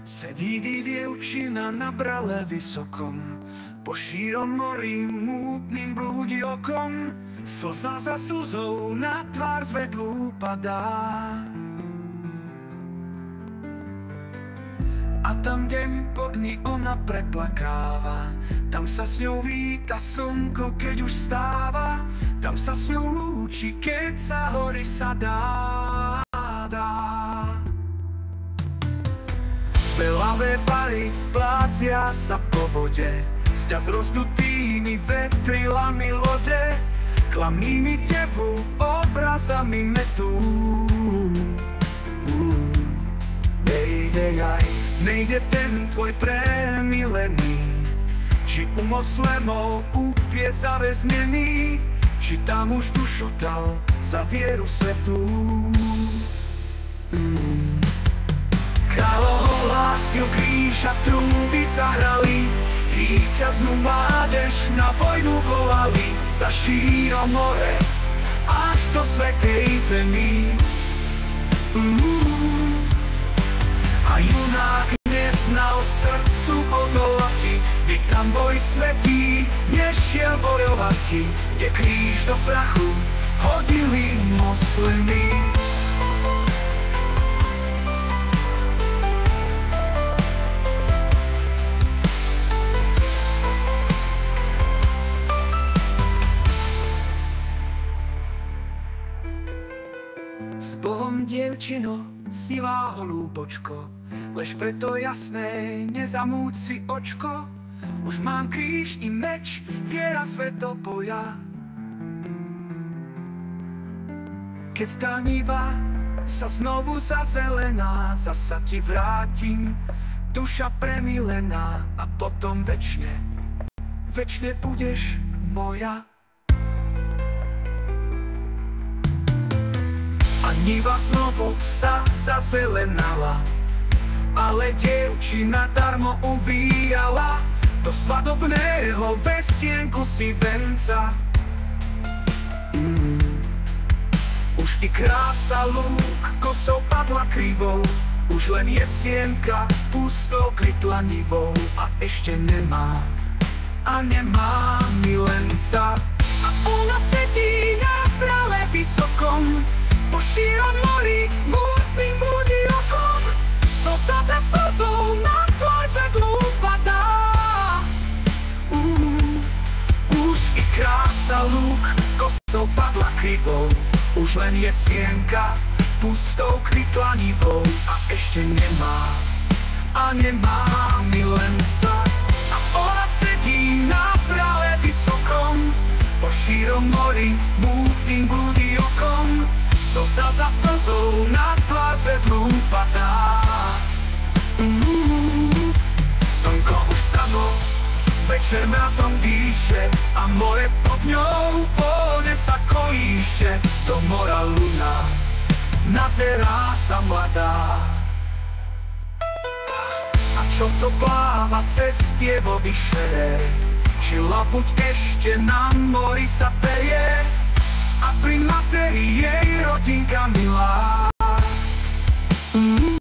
Sedí dievčina na brale vysokom, po šírom mori mútnym blúdi okom, slza za slzou na tvár zvedlú padá. A tam deň po dni ona preplakáva, tam sa s ňou víta slnko, keď už stáva, tam sa s ňou lúči, keď sa hory sa dá. Belavé pary plásia sa po vode, sťa s rozdutými vetrilami lode, klamnými tevu obrazami metú. Nejde ten tvoj premilený, či u moslemov úplne zaväznený, či tam už dušu dal za vieru svetú. Kráľovho hlásil kríž a trúby zahrali, víťaznú mládež na vojnu volali, za šíro more až do svätej zemi. A junák neznal srdcu odolati, by tam boj svätý nešiel bojovati, kde kríž do prachu hodili moslemy. S Bohom, dievčino, sivá holúbočko, lež preto jasné, nezamúť si očko. Už mám kríž i meč, viera svetoboja. Keď tá niva sa znovu zazelená, zasa ti vrátim, duša premilená, a potom večne, večne budeš moja. A niva znovu sa zazelenala, ale dievčina darmo uvíjala do svadobného vestienku si venca. Už i krása lúk kosou padla krivou, už len jesienka pustou krytla nivou, a ešte nemá milenca. A ona sedí na brale vysokom, po šírom mori mútnym blúdi okom, slza za slzou na tvár zvedlú padá. Už i krása lúk kosou padla krivou, už len jesienka pustou krytla nivou, a ešte nemá milenca. A ona sedí na brale vysokom, po šírom mori mútnym blúdi okom, slza za slzou na tvár zvedlú padá. Slnko už samo večer mrazom dýše, a more pod ňou voľne sa kolíše. Do mora luna nazerá sa mladá. A čo to pláva cez tie vody šeré, či labuť ešte na mori sa perie, a pri materi jej rodinka milá.